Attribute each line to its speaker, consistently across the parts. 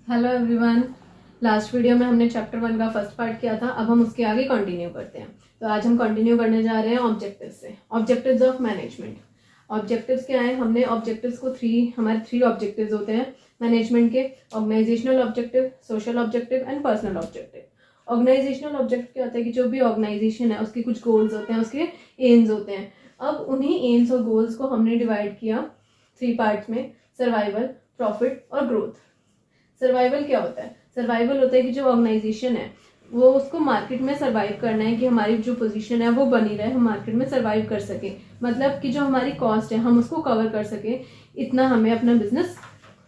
Speaker 1: Hello everyone. Last video में हमने chapter 1 का फर्स्ट पार्ट किया था। अब हम उसके आगे कंटिन्यू करते हैं। तो आज हम कंटिन्यू करने जा रहे हैं ऑब्जेक्टिव्स से। Objectives of management. ऑब्जेक्टिव्स क्या है? हमने ऑब्जेक्टिव्स को हमारे थ्री ऑब्जेक्टिव्स होते हैं मैनेजमेंट के: organisational objective, social objective and personal objective. Organisational objective क्या होता है कि जो भी ऑर्गेनाइजेशन है उसके कुछ गोल्स होते हैं, उसके एम्स होते हैं। अब उन्हीं एम्स और गोल्स को हमने डिवाइड किया थ्री पार्ट्स में: सर्वाइवल, प्रॉफिट और ग्रोथ। सर्वाइवल क्या होता है? सर्वाइवल होता है कि जो ऑर्गेनाइजेशन है वो उसको मार्केट में सर्वाइव करना है, कि हमारी जो पोजीशन है वो बनी रहे, हम मार्केट में सर्वाइव कर सके। मतलब कि जो हमारी कॉस्ट है हम उसको कवर कर सके, इतना हमें अपना बिजनेस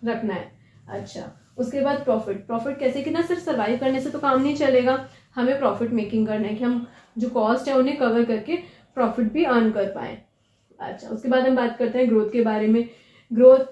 Speaker 1: रखना है। अच्छा, उसके बाद प्रॉफिट। प्रॉफिट कैसे? कि ना सिर्फ सर्वाइव करने से तो काम नहीं चलेगा, हमें प्रॉफिट मेकिंग करना है कि हम जो कॉस्ट है उन्हें कवर करके प्रॉफिट भी अर्न कर पाए। अच्छा, उसके बाद हम बात करते हैं ग्रोथ के बारे में। ग्रोथ,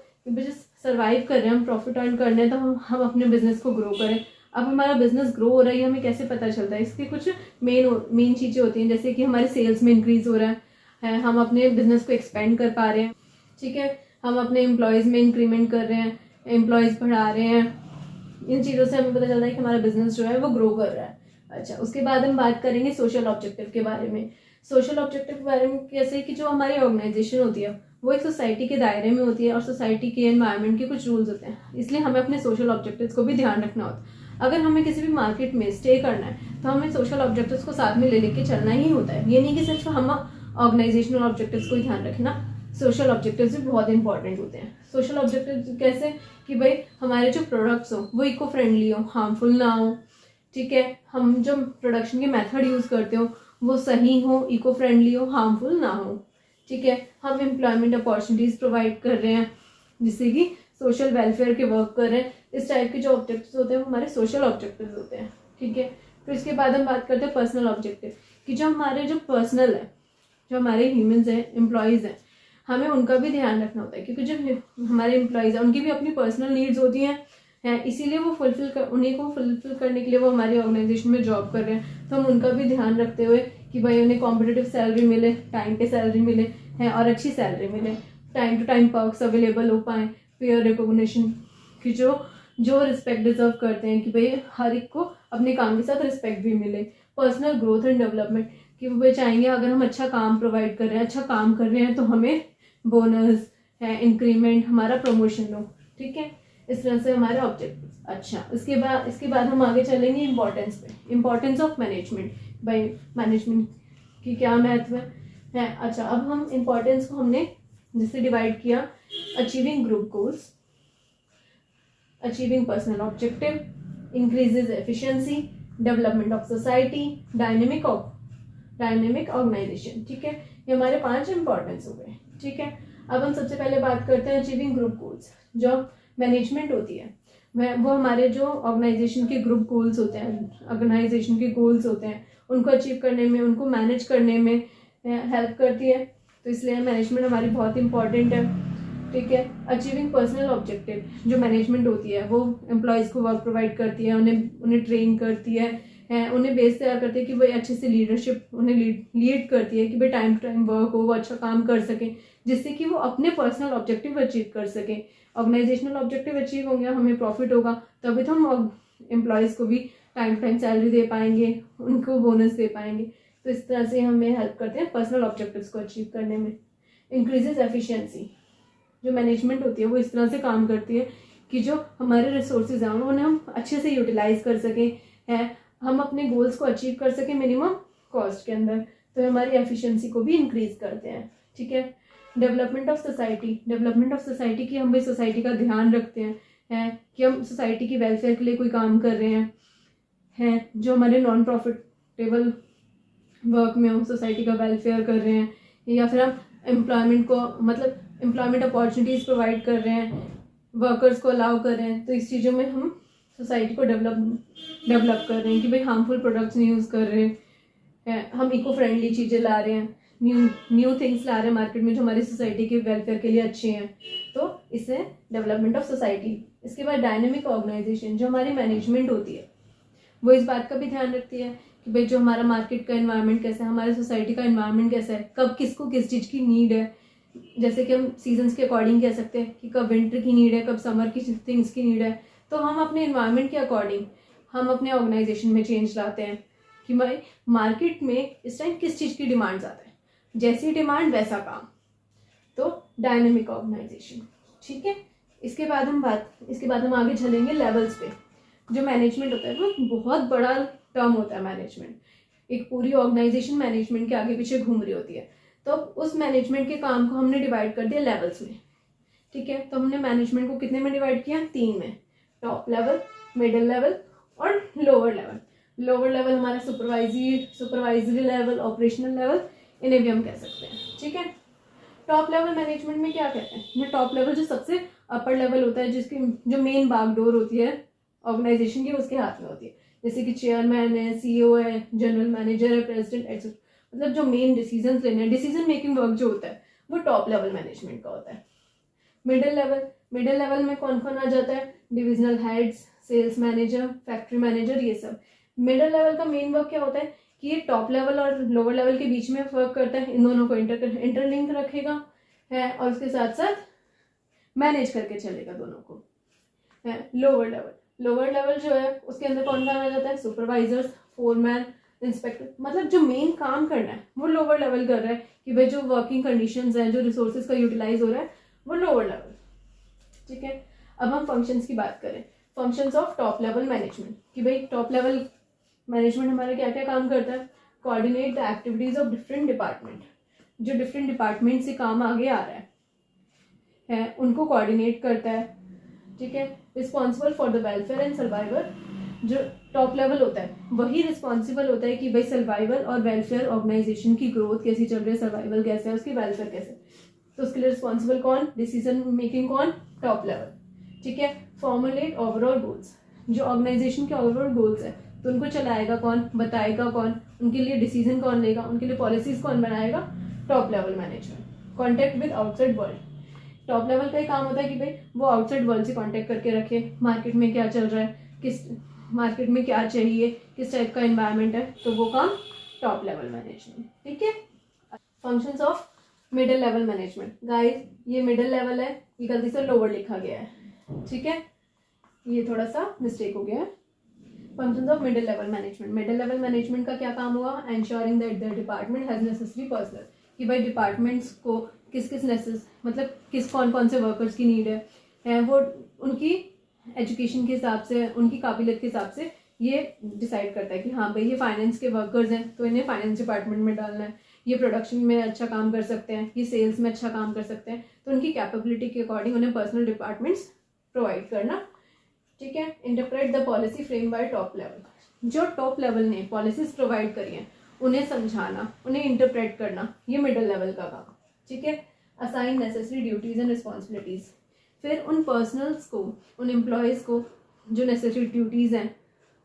Speaker 1: सर्वाइव कर रहे हैं, हम प्रॉफिट अर्न करने, तो हम अपने बिजनेस को ग्रो करें। अब हमारा बिजनेस ग्रो हो रहा है, हमें कैसे पता चलता है? इसकी कुछ मेन चीज़ें होती हैं, जैसे कि हमारे सेल्स में इंक्रीज हो रहा है, हम अपने बिजनेस को एक्सपेंड कर पा रहे हैं, ठीक है, हम अपने एम्प्लॉयज़ में इंक्रीमेंट कर रहे हैं, एम्प्लॉयज़ बढ़ा रहे हैं। इन चीज़ों से हमें पता चलता है कि हमारा बिजनेस जो है वो ग्रो कर रहा है। अच्छा, उसके बाद हम बात करेंगे सोशल ऑब्जेक्टिव के बारे में। सोशल ऑब्जेक्टिव के बारे में कैसे? कि जो हमारी ऑर्गेनाइजेशन होती है वो एक सोसाइटी के दायरे में होती है और सोसाइटी के एनवायरनमेंट के कुछ रूल्स होते हैं, इसलिए हमें अपने सोशल ऑब्जेक्टिव्स को भी ध्यान रखना होता है। अगर हमें किसी भी मार्केट में स्टे करना है तो हमें सोशल ऑब्जेक्टिव्स को साथ में ले लेके चलना ही होता है। ये नहीं कि सिर्फ हम ऑर्गेनाइजेशनल ऑब्जेक्टिव्स को ही ध्यान रखें ना, सोशल ऑब्जेक्टिव्स भी बहुत इंपॉर्टेंट होते हैं। सोशल ऑब्जेक्टिव कैसे? कि भाई हमारे जो प्रोडक्ट्स हो वो इको फ्रेंडली हो, हार्मफुल ना हो, ठीक है, हम जो प्रोडक्शन के मेथड यूज करते हो वो सही हो, इको फ्रेंडली हो, हार्मफुल ना हो, ठीक है, हम एम्प्लॉयमेंट अपॉर्चुनिटीज प्रोवाइड कर रहे हैं, जिससे कि सोशल वेलफेयर के वर्क कर रहे हैं। इस टाइप के जो ऑब्जेक्टिव्स होते हैं वो हमारे सोशल ऑब्जेक्टिव्स होते हैं, ठीक है। फिर इसके बाद हम बात करते हैं पर्सनल ऑब्जेक्टिव, कि जो हमारे जो पर्सनल है, जो हमारे ह्यूमंस हैं, एम्प्लॉयज़ हैं, हमें उनका भी ध्यान रखना होता है, क्योंकि जो हमारे एम्प्लॉयज़ हैं उनकी भी अपनी पर्सनल नीड्स होती हैं, इसीलिए वो उन्हीं को फुलफिल करने के लिए वो हमारी ऑर्गेनाइजेशन में जॉब कर रहे हैं। तो हम उनका भी ध्यान रखते हुए कि भाई उन्हें कॉम्पिटिटिव सैलरी मिले, टाइम पे सैलरी मिले है और अच्छी सैलरी मिले, time to time perks available हो पाए, पेयर रिकॉग्निशन की जो रिस्पेक्ट डिजर्व करते हैं, कि भाई हर एक को अपने काम के साथ रिस्पेक्ट भी मिले। पर्सनल ग्रोथ एंड डेवलपमेंट, कि वो चाहेंगे अगर हम अच्छा काम प्रोवाइड कर रहे हैं, अच्छा काम कर रहे हैं, तो हमें बोनस है, इंक्रीमेंट, हमारा प्रमोशन हो, ठीक है। इस तरह से हमारे ऑब्जेक्टिव। अच्छा, इसके बाद हम आगे चलेंगे इंपॉर्टेंस पे। इंपॉर्टेंस ऑफ मैनेजमेंट, भाई मैनेजमेंट की क्या महत्व है। अच्छा, अब हम इंपॉर्टेंस को हमने जिससे डिवाइड किया: achieving group goals, achieving personal objective, increases efficiency, development of society, dynamic organisation, ठीक है। ये हमारे 5 इंपॉर्टेंस हो गए, ठीक है। अब हम सबसे पहले बात करते हैं अचीविंग ग्रुप गोल्स। जो मैनेजमेंट होती है वो हमारे जो ऑर्गेनाइजेशन के ग्रुप गोल्स होते हैं, ऑर्गेनाइजेशन के गोल्स होते हैं, उनको अचीव करने में, उनको मैनेज करने में हेल्प करती है। तो इसलिए मैनेजमेंट हमारी बहुत इंपॉर्टेंट है, ठीक है। अचीविंग पर्सनल ऑब्जेक्टिव, जो मैनेजमेंट होती है वो एम्प्लॉयज़ को वर्क प्रोवाइड करती है, उन्हें ट्रेन करती है, उन्हें बेस तैयार करती है कि भाई अच्छे से लीडरशिप, उन्हें लीड करती है कि भाई टाइम टू टाइम वर्क हो, वो अच्छा काम कर सके, जिससे कि वो अपने पर्सनल ऑब्जेक्टिव अचीव कर सके। ऑर्गेनाइजेशनल ऑब्जेक्टिव अचीव होंगे, हमें प्रॉफिट होगा, तभी तो हम एम्प्लॉयज़ को भी टाइम टू टाइम सैलरी दे पाएंगे, उनको बोनस दे पाएंगे। तो इस तरह से हमें हेल्प करते हैं पर्सनल ऑब्जेक्टिव्स को अचीव करने में। इंक्रीजेज एफिशिएंसी, जो मैनेजमेंट होती है वो इस तरह से काम करती है कि जो हमारे रिसोर्सेज हैं उन्हें हम अच्छे से यूटिलाइज कर सकें, है, हम अपने गोल्स को अचीव कर सकें मिनिमम कॉस्ट के अंदर, तो हमारी एफिशिएंसी को भी इंक्रीज करते हैं, ठीक है। Development of society, development of society की हम भी सोसाइटी का ध्यान रखते हैं कि हम सोसाइटी की वेलफेयर के लिए कोई काम कर रहे हैं, जो हमारे नॉन प्रॉफिटेबल वर्क में हम सोसाइटी का वेलफेयर कर रहे हैं, या फिर हम एम्प्लॉयमेंट को, मतलब एम्प्लॉयमेंट अपॉर्चुनिटीज़ प्रोवाइड कर रहे हैं, वर्कर्स को अलाउ कर रहे हैं। तो इस चीज़ों में हम सोसाइटी को डेवलप कर रहे हैं कि भाई हार्मफुल प्रोडक्ट्स नहीं यूज़ कर रहे हैं, हम इको फ्रेंडली चीज़ें ला रहे हैं, न्यू थिंग्स ला रहे हैं मार्केट में जो हमारी सोसाइटी के वेलफेयर के लिए अच्छे हैं। तो इससे डेवलपमेंट ऑफ सोसाइटी। इसके बाद डायनेमिक ऑर्गेनाइजेशन, जो हमारी मैनेजमेंट होती है वो इस बात का भी ध्यान रखती है कि भाई जो हमारा मार्केट का एनवायरनमेंट कैसा है, हमारे सोसाइटी का एनवायरनमेंट कैसा है, कब किसको किस चीज़ की नीड है। जैसे कि हम सीजन्स के अकॉर्डिंग कह सकते हैं कि कब विंटर की नीड है, कब समर की थिंग्स की नीड है। तो हम अपने इन्वायरमेंट के अकॉर्डिंग हम अपने ऑर्गेनाइजेशन में चेंज लाते हैं कि भाई मार्केट में इस टाइम किस चीज़ की डिमांड ज़्यादा है, जैसी डिमांड वैसा काम, तो डायनेमिक ऑर्गेनाइजेशन। ठीक है, इसके बाद हम आगे चलेंगे लेवल्स पे। जो मैनेजमेंट होता है वो बहुत बड़ा टर्म होता है मैनेजमेंट, एक पूरी ऑर्गेनाइजेशन मैनेजमेंट के आगे पीछे घूम रही होती है। तो उस मैनेजमेंट के काम को हमने डिवाइड कर दिया लेवल्स में। ठीक है, तो हमने मैनेजमेंट को कितने में डिवाइड किया, 3 में, टॉप लेवल, मिडिल लेवल और लोअर लेवल। लोअर लेवल हमारा सुपरवाइजरी लेवल, ऑपरेशनल लेवल, इन्हें भी हम कह सकते हैं। ठीक है, टॉप लेवल मैनेजमेंट में क्या कहते हैं, टॉप लेवल जो सबसे अपर लेवल होता है, जिसकी जो मेन बागडोर होती है ऑर्गेनाइजेशन की, उसके हाथ में होती है, जैसे कि चेयरमैन है, सीईओ है, जनरल मैनेजर है, प्रेसिडेंट एक्सेट्रा, मतलब जो मेन डिसीजन लेने, डिसीजन मेकिंग वर्क जो होता है वो टॉप लेवल मैनेजमेंट का होता है। मिडिल लेवल में कौन कौन आ जाता है, divisional heads, sales manager, factory manager, ये सब। मिडिल लेवल का मेन वर्क क्या होता है कि ये टॉप लेवल और लोअर लेवल के बीच में वर्क करता है, इन दोनों को इंटरलिंक रखेगा है, और उसके साथ साथ मैनेज करके चलेगा दोनों को है। लोअर लेवल जो है उसके अंदर कौन कौन आ जाता है, सुपरवाइजर्स, फोरमैन, इंस्पेक्टर, मतलब जो मेन काम करना है वो लोअर लेवल कर रहा है कि भाई जो वर्किंग कंडीशंस हैं, जो रिसोर्सेज का यूटिलाइज हो रहा है वो लोअर लेवल। ठीक है, अब हम फंक्शंस की बात करें, functions of top level management, कि भाई टॉप लेवल मैनेजमेंट हमारा क्या क्या काम करता है, coordinate the activities of different department, जो डिफरेंट डिपार्टमेंट से काम आगे आ रहा है उनको कोऑर्डिनेट करता है। ठीक है, responsible for the welfare and survival, जो टॉप लेवल होता है वही रिस्पॉन्सिबल होता है कि भाई सर्वाइवल और वेलफेयर, ऑर्गेनाइजेशन की ग्रोथ कैसी चल रही है, सर्वाइवल कैसे है, उसकी वेलफेयर कैसे, तो उसके लिए रिस्पॉन्सिबल कौन, डिसीजन मेकिंग कौन, टॉप लेवल। ठीक है, फॉर्मुलेट ओवरऑल गोल्स, जो ऑर्गेनाइजेशन के ओवरऑल गोल्स है तो उनको चलाएगा कौन, बताएगा कौन, उनके लिए डिसीजन कौन लेगा, उनके लिए पॉलिसीज कौन बनाएगा, top level management. Contact with outside world, top level का ही काम होता है कि भाई वो आउटसाइड वर्ल्ड से कांटेक्ट करके रखे, मार्केट में क्या चल रहा है, किस मार्केट में क्या चाहिए, किस टाइप का एनवायरनमेंट है, तो वो काम टॉप लेवल मैनेजमेंट। ठीक है, functions of middle level management. Guys ये मिडिल लेवल है, ये गलती से लोअर लिखा गया है। ठीक है, ये थोड़ा सा मिस्टेक हो गया है। Functions of middle level management, middle level management का क्या काम हुआ, ensuring that the department has necessary personal, कि भाई डिपार्टमेंट्स को मतलब किस कौन से वर्कर्स की नीड है वो उनकी एजुकेशन के हिसाब से, उनकी काबिलियत के हिसाब से ये डिसाइड करता है कि हाँ भाई ये फाइनेंस के वर्कर्स हैं तो इन्हें फाइनेंस डिपार्टमेंट में डालना है, ये प्रोडक्शन में अच्छा काम कर सकते हैं, ये सेल्स में अच्छा काम कर सकते हैं, तो उनकी कैपेबिलिटी के अकॉर्डिंग उन्हें पर्सनल डिपार्टमेंट्स प्रोवाइड करना। ठीक है, interpret the policy frame by top level, जो टॉप लेवल ने पॉलिसीज प्रोवाइड करी हैं उन्हें समझाना, उन्हें इंटरप्रेट करना, ये मिडिल लेवल का काम। ठीक है, assign necessary duties and responsibilities, फिर उन पर्सनल्स को, उन एम्प्लॉयज़ को जो नेसेसरी ड्यूटीज़ हैं,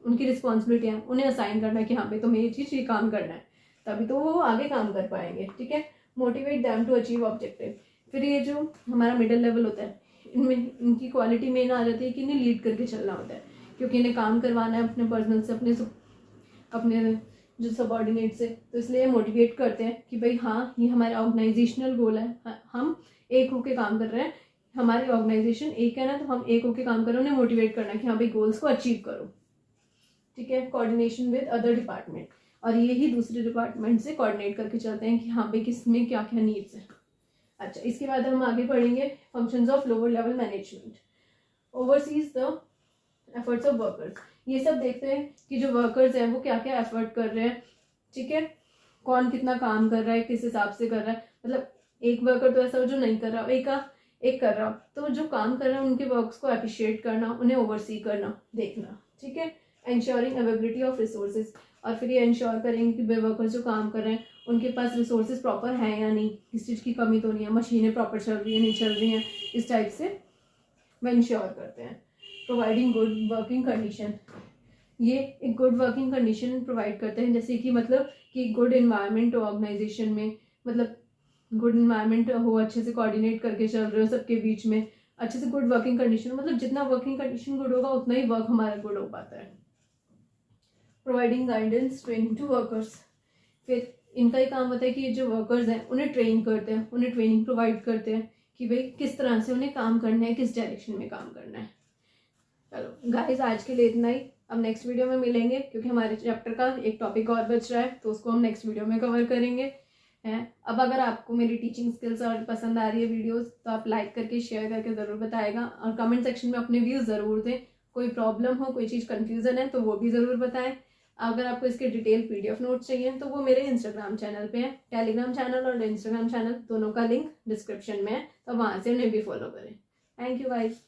Speaker 1: उनकी रिस्पॉन्सिबिलिटी हैं, उन्हें असाइन करना है कि हाँ भाई तुम्हें ये काम करना है, तभी तो वो आगे काम कर पाएंगे। ठीक है, motivate them to achieve objective, फिर ये जो हमारा मिडिल लेवल होता है इनमें इनकी क्वालिटी मेन आ जाती है कि इन्हें लीड करके चलना होता है, क्योंकि इन्हें काम करवाना है अपने पर्सनल से, अपने जो सबॉर्डिनेट से, तो इसलिए मोटिवेट करते हैं कि भाई हाँ ये हमारा ऑर्गेनाइजेशनल गोल है, हम एक होके काम कर रहे हैं, हमारी ऑर्गेनाइजेशन एक है ना, तो हम एक होके काम कर रहे हैं, उन्हें मोटिवेट करना है कि हाँ भाई गोल्स को अचीव करो। ठीक है, कोऑर्डिनेशन विद अदर डिपार्टमेंट, और ये ही दूसरे डिपार्टमेंट से कोऑर्डिनेट करके चलते हैं कि हाँ भाई किसमें क्या क्या नीड्स है। अच्छा, इसके बाद हम आगे पढ़ेंगे functions of lower level management, overseas the efforts of workers, ये सब देखते हैं कि जो वर्कर्स हैं वो क्या क्या एफर्ट कर रहे हैं। ठीक है, कौन कितना काम कर रहा है, किस हिसाब से कर रहा है, मतलब एक वर्कर तो ऐसा हो जो नहीं कर रहा, एक कर रहा, तो जो काम कर रहे हैं उनके वर्क्स को अप्रिशिएट करना, उन्हें ओवरसी करना, देखना। ठीक है, एंश्योरिंग अवेलेबिलिटी ऑफ रिसोर्सेज, और फिर ये इंश्योर करेंगे कि वर्कर्स जो काम कर रहे हैं उनके पास रिसोर्सेज प्रॉपर हैं या नहीं, किस चीज़ की कमी तो नहीं है, मशीनें प्रॉपर चल रही है नहीं चल रही हैं, इस टाइप से वह इंश्योर करते हैं। प्रोवाइडिंग गुड वर्किंग कंडीशन, ये एक गुड वर्किंग कंडीशन प्रोवाइड करते हैं, जैसे कि मतलब कि गुड इन्वायरमेंट हो ऑर्गेनाइजेशन में, मतलब गुड इन्वायरमेंट हो, अच्छे से कोऑर्डिनेट करके चल रहे हो सबके बीच में, अच्छे से गुड वर्किंग कंडीशन, मतलब जितना वर्किंग कंडीशन गुड होगा उतना ही वर्क हमारा गुड हो पाता है। Providing guidance training to workers, फिर इनका ही काम होता है कि ये जो वर्कर्स हैं उन्हें ट्रेन करते हैं, उन्हें ट्रेनिंग प्रोवाइड करते हैं कि भाई किस तरह से उन्हें काम करना है, किस डायरेक्शन में काम करना है। चलो गाइस, आज के लिए इतना ही। अब नेक्स्ट वीडियो में मिलेंगे, क्योंकि हमारे चैप्टर का एक टॉपिक और बच रहा है, तो उसको हम नेक्स्ट वीडियो में कवर करेंगे हैं। अब अगर आपको मेरी टीचिंग स्किल्स और पसंद आ रही है वीडियोस, तो आप लाइक करके शेयर करके ज़रूर बताएगा, और कमेंट सेक्शन में अपने व्यूज़ ज़रूर दें। कोई प्रॉब्लम हो, कोई चीज़ कन्फ्यूज़न है तो वो भी ज़रूर बताएं। अगर आपको इसके डिटेल PDF नोट्स चाहिए तो वो मेरे इंस्टाग्राम चैनल पे है। टेलीग्राम चैनल और इंस्टाग्राम चैनल दोनों का लिंक डिस्क्रिप्शन में है, तो वहाँ से उन्हें भी फॉलो करें। Thank you guys.